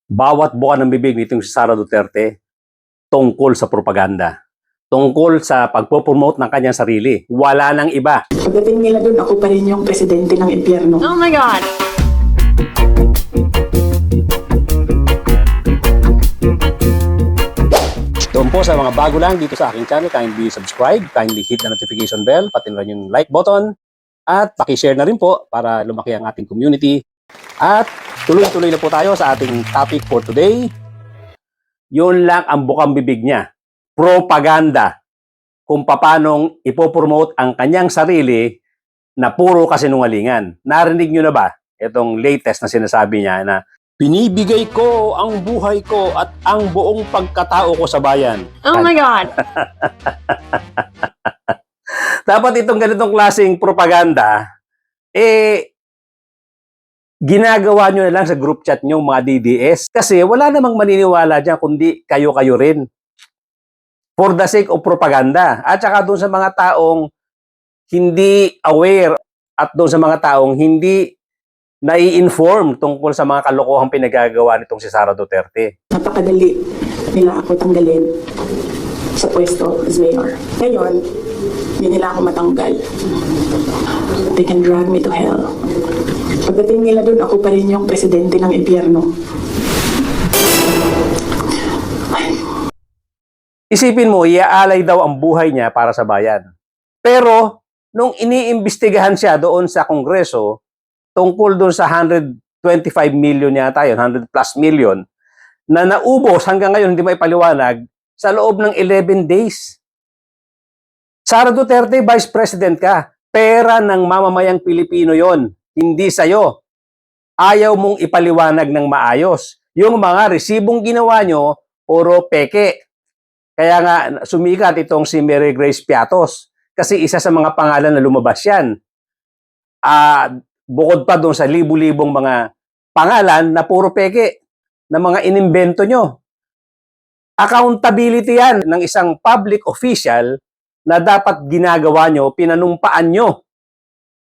Bawat buka ng bibig nitong si Sara Duterte tungkol sa propaganda, tungkol sa pagpo-promote ng kanyang sarili. Wala nang iba. Pagdating nila doon, ako pa rin yung presidente ng impyerno. Oh my God! Doon po sa mga bago lang dito sa aking channel, kindly subscribe, kindly hit the notification bell, pati na rin yung like button, at pakishare na rin po para lumaki ang ating community. At tuloy-tuloy na po tayo sa ating topic for today. Yun lang ang bukang bibig niya. Propaganda. Kung paanong ipopromote ang kanyang sarili na puro kasinungalingan. Narinig nyo na ba itong latest na sinasabi niya na binibigay ko ang buhay ko at ang buong pagkatao ko sa bayan. Oh my God! Dapat itong ganitong klaseng propaganda, ginagawa nyo na lang sa group chat nyo mga DDS. Kasi wala namang maniniwala dyan kundi kayo-kayo rin. For the sake of propaganda. At saka doon sa mga taong hindi aware at doon sa mga taong hindi nai-inform tungkol sa mga kalokohang pinagagawa nitong si Sara Duterte. Napakadali nila ako tanggalin sa pwesto as mayor. Ngayon, hindi nila ako matanggal. They can drag me to hell. Pagdating nila doon, ako pa rin yung presidente ng impyerno. Isipin mo, iaalay daw ang buhay niya para sa bayan. Pero, nung iniimbestigahan siya doon sa Kongreso, tungkol doon sa 125 million yata yun, 100 plus million, na naubos hanggang ngayon hindi maipaliwanag sa loob ng 11 days. Sara Duterte, Vice President ka. Pera ng mamamayang Pilipino yon, hindi sa'yo. Ayaw mong ipaliwanag ng maayos. Yung mga resibong ginawa nyo, puro peke. Kaya nga sumikat itong si Mary Grace Piatos. Kasi isa sa mga pangalan na lumabas yan. Bukod pa doon sa libu-libong mga pangalan na puro peke, na mga inimbento nyo. Accountability yan ng isang public official na dapat ginagawa nyo, pinanumpaan nyo.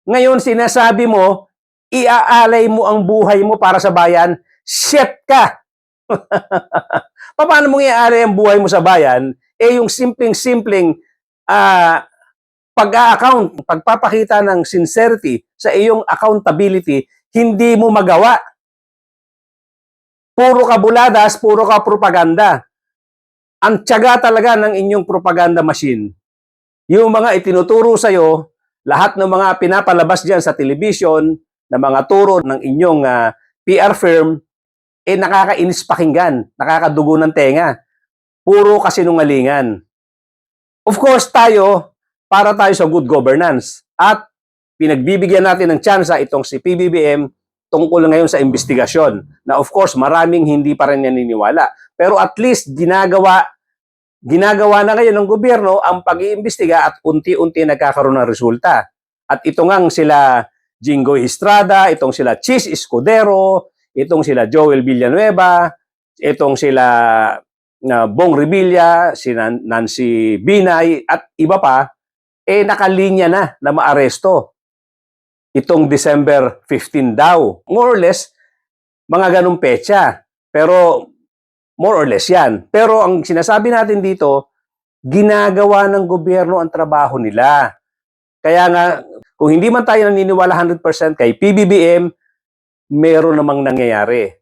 Ngayon, sinasabi mo, iaalay mo ang buhay mo para sa bayan, shit ka! Paano mong iaalay ang buhay mo sa bayan? Yung simpleng-simpleng pag-a-account, pagpapakita ng sincerity sa iyong accountability, hindi mo magawa. Puro ka buladas, puro ka propaganda. Ang tiyaga talaga ng inyong propaganda machine. Yung mga itinuturo sa'yo, lahat ng mga pinapalabas dyan sa television, na mga turo ng inyong PR firm, nakakainis pakinggan, nakakadugo ng tenga. Puro kasinungalingan. Of course, para tayo sa good governance. At pinagbibigyan natin ng tsansa itong si PBBM tungkol ngayon sa investigasyon. Na of course, maraming hindi pa rin naniniwala. Pero at least, ginagawa na ngayon ng gobyerno ang pag-iimbestiga at unti-unti nagkakaroon ng resulta. At ito ngang sila Jinggoy Estrada, itong sila Chis Escudero, itong sila Joel Villanueva, itong sila Bong Revilla, si Nancy Binay, at iba pa, nakalinya na maaresto. Itong December 15 daw. More or less, mga ganong petsa. Pero, more or less yan. Pero ang sinasabi natin dito, ginagawa ng gobyerno ang trabaho nila. Kaya nga, kung hindi man tayo naniniwala 100% kay PBBM, meron namang nangyayari.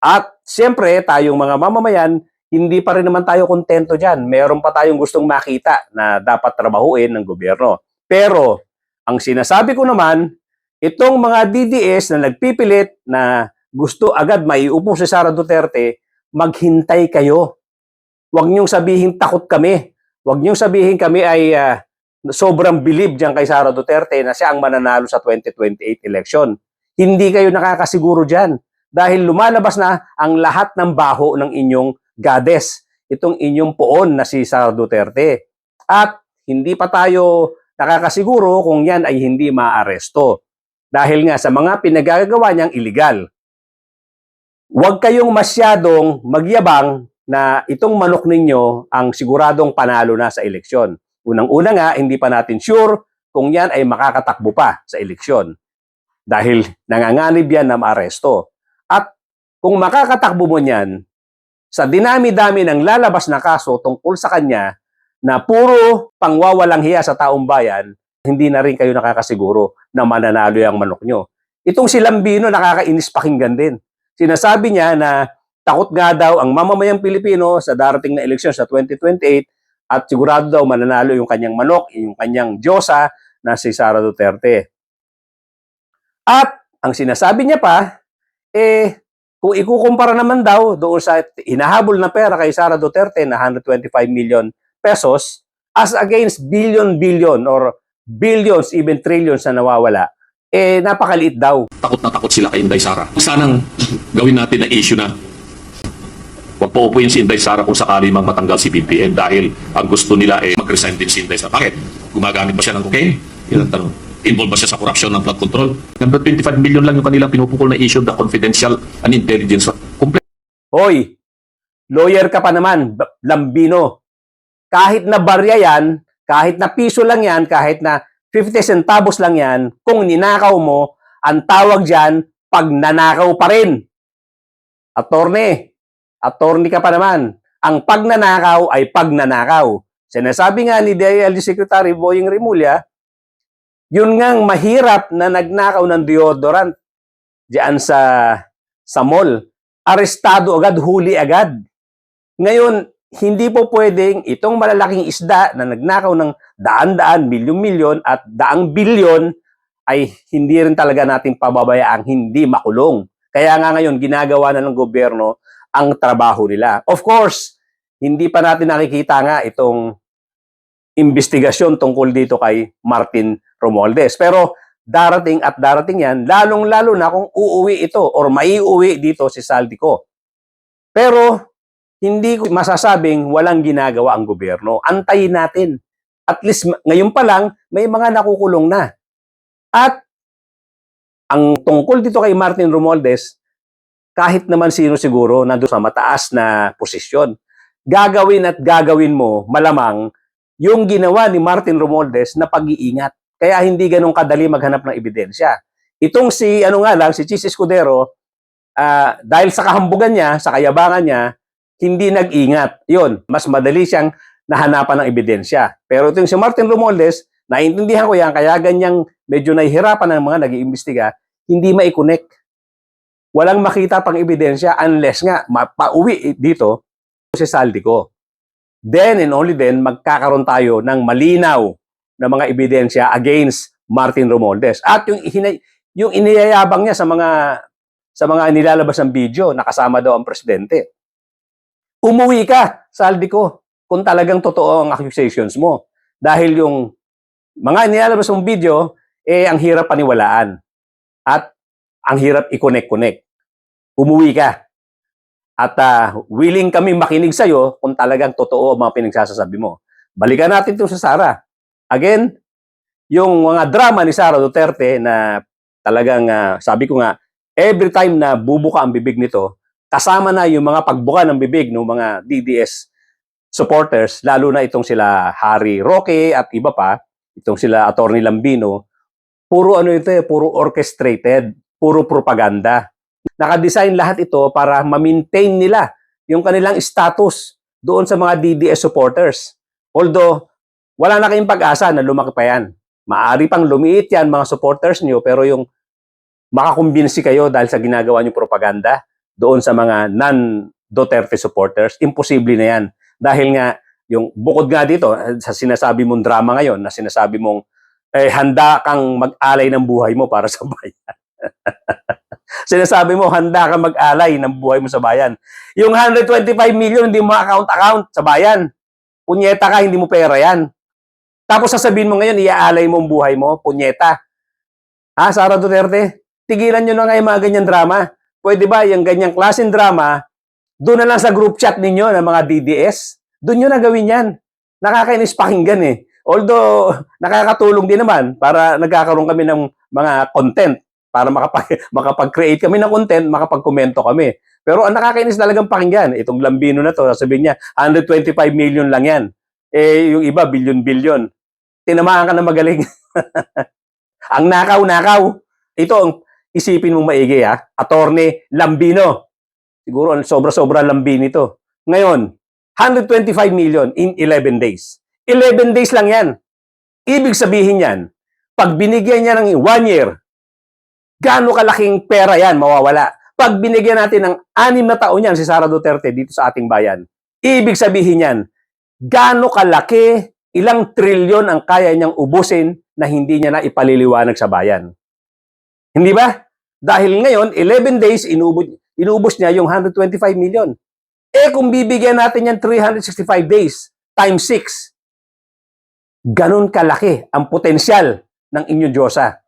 At siyempre, tayong mga mamamayan, hindi pa rin naman tayo kontento dyan. Meron pa tayong gustong makita na dapat trabahuin ng gobyerno. Pero, ang sinasabi ko naman, itong mga DDS na nagpipilit na gusto agad maiupo si Sara Duterte, maghintay kayo. Huwag niyong sabihin takot kami. Huwag niyong sabihin kami ay sobrang bilib dyan kay Sara Duterte na siya ang mananalo sa 2028 election. Hindi kayo nakakasiguro dyan. Dahil lumalabas na ang lahat ng baho ng inyong goddess, itong inyong poon na si Sara Duterte. At hindi pa tayo nakakasiguro kung yan ay hindi maaresto. Dahil nga sa mga pinagagawa niyang illegal. Huwag kayong masyadong magyabang na itong manok ninyo ang siguradong panalo na sa eleksyon. Unang-una nga, hindi pa natin sure kung yan ay makakatakbo pa sa eleksyon. Dahil nanganganib yan na maaresto. At kung makakatakbo mo niyan, sa dinami-dami ng lalabas na kaso tungkol sa kanya na puro pangwawalang hiya sa taong bayan, hindi na rin kayo nakakasiguro na mananalo yung manok nyo. Itong si Lambino, nakakainis pakinggan din. Sinasabi niya na takot nga daw ang mamamayang Pilipino sa darating na eleksyon sa 2028 at sigurado daw mananalo yung kanyang manok, yung kanyang Diyosa na si Sara Duterte. At ang sinasabi niya pa, kung ikukumpara naman daw doon sa hinahabol na pera kay Sara Duterte na 125 million pesos as against billion or billions, even trillions na nawawala, napakaliit daw. Takot na takot sila kay Inday Sara. Sanang gawin natin na issue na huwag paupuin si Inday Sara kung sakali mang matanggal si BBM dahil ang gusto nila mag-resign din si Inday Sara. Bakit? Gumagamit ba siya ng cocaine? Yan ang tanong. Involved ba siya sa corruption ng flood control? Number 25 million lang yung kanilang pinupukol na issue na confidential and intelligence. Hoy, lawyer ka pa naman, Lambino. Kahit na barya yan, kahit na piso lang yan, kahit na 50 centavos lang yan, kung ninakaw mo, ang tawag dyan, pagnanakaw pa rin. Attorney ka pa naman. Ang pagnanakaw ay pagnanakaw. Sinasabi nga ni DILG Secretary Boying Rimulya, yun ngang mahirap na nagnakaw ng deodorant diyan sa mall. Arestado agad, huli agad. Ngayon, hindi po pwedeng itong malalaking isda na nagnakaw ng daan-daan, milyon-milyon at daang bilyon ay hindi rin talaga natin pababayaang hindi makulong. Kaya nga ngayon, ginagawa na ng gobyerno ang trabaho nila. Of course, hindi pa natin nakikita nga itong investigasyon tungkol dito kay Martin Romualdez. Pero darating at darating yan, lalong-lalo na kung uuwi ito or maiuwi dito si Saldico. Pero hindi ko masasabing walang ginagawa ang gobyerno. Antayin natin. At least ngayon pa lang, may mga nakukulong na. At ang tungkol dito kay Martin Romualdez, kahit naman sino siguro nandun sa mataas na posisyon, gagawin at gagawin mo malamang yung ginawa ni Martin Romualdez na pag-iingat. Kaya hindi ganun kadali maghanap ng ebidensya. Itong si Chis Escudero, dahil sa kahambugan niya, sa kayabangan niya, hindi nag-ingat. Yun, mas madali siyang nahanapan ng ebidensya. Pero itong si Martin Romualdez, naiintindihan ko yan, kaya ganyang medyo nahihirapan ng mga nag-iimbestiga, hindi mai-connect. Walang makita pang ebidensya unless nga pauwi dito si Saldico. Then and only then, magkakaroon tayo ng malinaw na mga ebidensya against Martin Romualdez. At yung iniyayabang niya sa mga nilalabas ng video, nakasama daw ang presidente. Umuwi ka, Saldico, kung talagang totoo ang accusations mo. Dahil yung mga nilalabas ng video, ang hirap paniwalaan. At ang hirap i-connect-connect. Umuwi ka. At willing kami makinig sa'yo kung talagang totoo ang mga pinagsasasabi mo. Balikan natin ito sa Sara. Again, yung mga drama ni Sara Duterte na talagang, sabi ko nga, every time na bubuka ang bibig nito, kasama na yung mga pagbuka ng bibig ng mga DDS supporters, lalo na itong sila Harry Roque at iba pa, itong sila Attorney Lambino, puro puro orchestrated, puro propaganda. Nakadesign lahat ito para ma-maintain nila yung kanilang status doon sa mga DDS supporters. Although, wala na kayong pag-asa na lumaki pa yan. Maari pang lumiit yan mga supporters nyo, pero yung makakumbinsi kayo dahil sa ginagawa nyo propaganda doon sa mga non-Duterte supporters, imposible na yan. Dahil nga, yung bukod nga dito, sa sinasabi mong drama ngayon, na sinasabi mong handa kang mag-alay ng buhay mo para sa bayan. Sinasabi mo, handa kang mag-alay ng buhay mo sa bayan. Yung 125 million, hindi mo account sa bayan. Punyeta ka, hindi mo pera yan. Tapos sasabihin mo ngayon, iaalay mo ang buhay mo, punyeta. Ha, Sara Duterte? Tigilan nyo na nga yung mga ganyan drama. Pwede ba, yung ganyang klaseng drama, doon na lang sa group chat ninyo ng mga DDS, doon nyo na gawin yan. Nakakainis pakinggan eh. Although, nakakatulong din naman para nagkakaroon kami ng mga content para makapag-create kami ng content, makapag-komento kami. Pero ang nakakainis talagang pakinggan, itong Lambino na to, sabihin niya, 125 million lang yan. Yung iba, bilyon-bilyon. Tinamaan ka na magaling. Ang nakaw-nakaw. Ito ang isipin mong maigi, ha? Attorney Lambino. Siguro sobra-sobra lambing nito. Ngayon, 125 million in 11 days. 11 days lang yan. Ibig sabihin yan, pag binigyan niya ng 1 year, gaano kalaking pera yan mawawala. Pag binigyan natin ng 6 na taon yan si Sara Duterte dito sa ating bayan, ibig sabihin yan, gaano kalaki, ilang trilyon ang kaya niyang ubusin na hindi niya na ipaliliwanag sa bayan. Hindi ba? Dahil ngayon, 11 days, inubos niya yung 125 million. Eh kung bibigyan natin yan 365 days, times 6, ganun kalaki ang potensyal ng inyong Diyosa.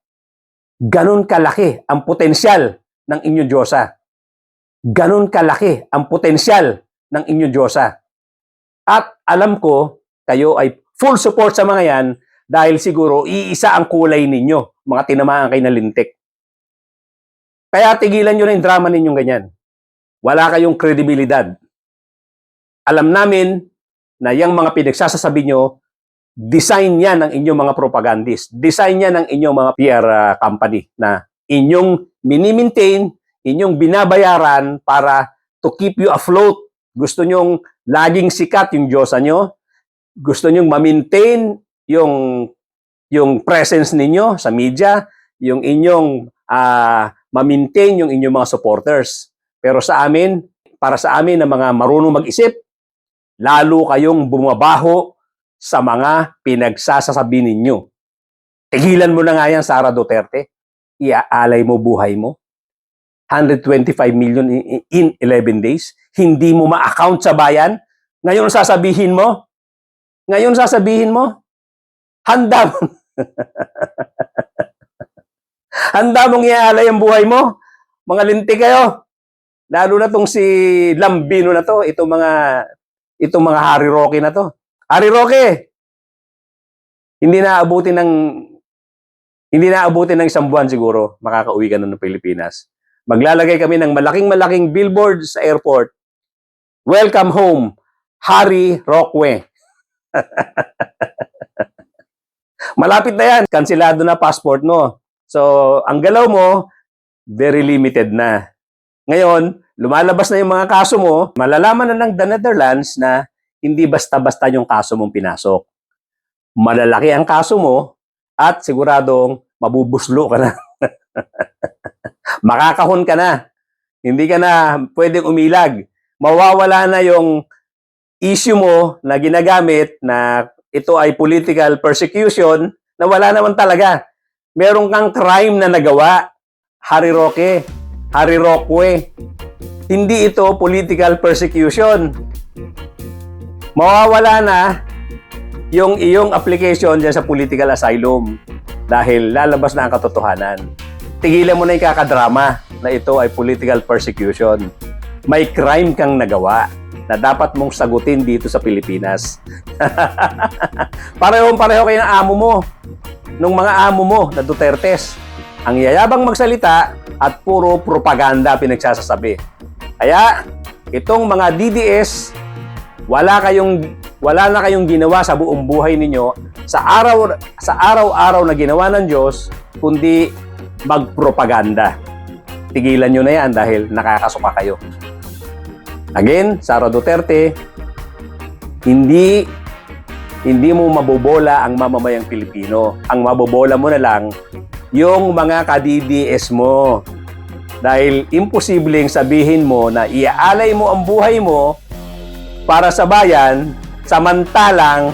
Ganun kalaki ang potensyal ng inyong Diyosa. Ganun kalaki ang potensyal ng inyong Diyosa. At alam ko, kayo ay full support sa mga yan dahil siguro iisa ang kulay ninyo, mga tinamaan kayo na lintik. Kaya tigilan nyo na yung drama ninyong ganyan. Wala kayong kredibilidad. Alam namin na yung mga pinagsasasabi nyo, design yan ng inyong mga propagandist. Design yan ng inyong mga PR company na inyong mini-maintain, inyong binabayaran para to keep you afloat. Gusto nyong laging sikat yung Diyosa nyo. Gusto nyong ma-maintain yung presence ninyo sa media, yung inyong ma-maintain yung inyong mga supporters. Pero sa amin, para sa amin na mga marunong mag-isip, lalo kayong bumabaho sa mga pinagsasasabi ninyo. Tigilan mo na nga yan, Sara Duterte. Iaalay mo buhay mo. 125 million in 11 days. Hindi mo ma-account sa bayan. Ngayon sasabihin mo, handa mo. Handa mong iaalay ang buhay mo. Mga linti kayo. Lalo na tong si Lambino na to, itong mga Harry Roque na to. Harry Roque, hindi na abutin ng isang buwan siguro, makakauwi ka na ng Pilipinas. Maglalagay kami ng malaking billboard sa airport. Welcome home, Harry Roque. Malapit na yan. Kansilado na passport mo. So, ang galaw mo, very limited na. Ngayon, lumalabas na yung mga kaso mo, malalaman na ng The Netherlands na hindi basta-basta yung kaso mong pinasok. Malalaki ang kaso mo at siguradong mabubuslo ka na. Makakahon ka na. Hindi ka na pwedeng umilag. Mawawala na yung issue mo na ginagamit na ito ay political persecution na wala naman talaga. Meron kang crime na nagawa, Harry Roque, Harry Roque. Hindi ito political persecution. Mawawala na yung iyong application dyan sa political asylum dahil lalabas na ang katotohanan. Tigilan mo na yung kakadrama na ito ay political persecution. May crime kang nagawa na dapat mong sagutin dito sa Pilipinas. Pareho-pareho kayo ng amo mo, nung mga amo mo na Dutertes. Ang yayabang magsalita at puro propaganda pinagsasasabi. Kaya, itong mga DDS, wala na kayong ginawa sa buong buhay ninyo sa araw-araw na ginawa ng Diyos, kundi magpropaganda. Tigilan nyo na yan dahil nakakasuka kayo. Again, Sara Duterte, hindi mo mabobola ang mamamayang Pilipino. Ang mabobola mo na lang yung mga ka-DDS mo. Dahil imposibleng sabihin mo na iaalay mo ang buhay mo para sa bayan, samantalang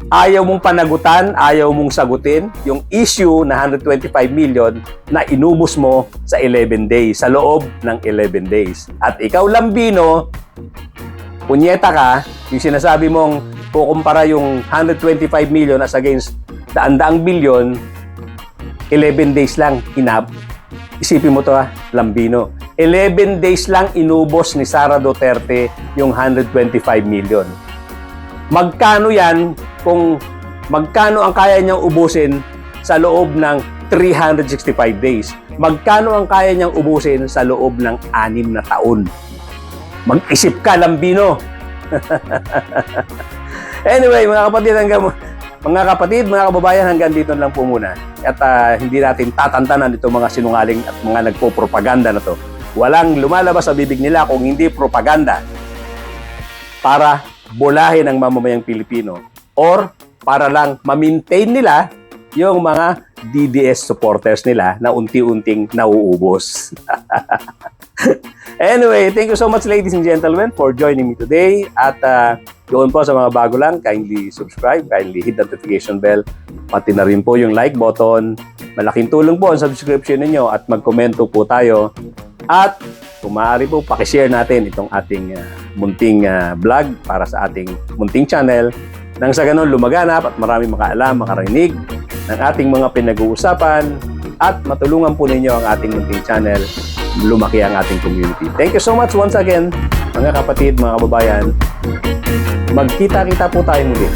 ayaw mong panagutan, ayaw mong sagutin yung issue na 125 million na inubos mo sa 11 days, sa loob ng 11 days. At ikaw, Lambino, punyeta ka, yung sinasabi mong kukumpara yung 125 million as against daan-daang bilyon, 11 days lang isipin mo to Lambino. 11 days lang inubos ni Sara Duterte yung 125 million. Magkano yan kung magkano ang kaya niyang ubusin sa loob ng 365 days? Magkano ang kaya niyang ubusin sa loob ng 6 na taon? Mag-isip ka, Lambino. Anyway, mga kapatid, mga kababayan, hanggang dito lang po muna. At hindi natin tatantanan itong mga sinungaling at mga nagpo-propaganda na to. walang lumalabas sa bibig nila kung hindi propaganda para bulahin ang mamamayang Pilipino or para lang ma-maintain nila yung mga DDS supporters nila na unti-unting nauubos. Anyway, thank you so much ladies and gentlemen for joining me today. At doon po sa mga bago lang, kindly subscribe, kindly hit the notification bell, pati na rin po yung like button. Malaking tulong po ang subscription ninyo at mag-komento po tayo. At kung maaari po, pakishare natin itong ating munting vlog para sa ating munting channel nang sa ganun lumaganap at maraming makaalam, makarinig ng ating mga pinag-uusapan at matulungan po ninyo ang ating munting channel lumaki ang ating community. Thank you so much once again, mga kapatid, mga kababayan. Magkita-kita po tayo muli.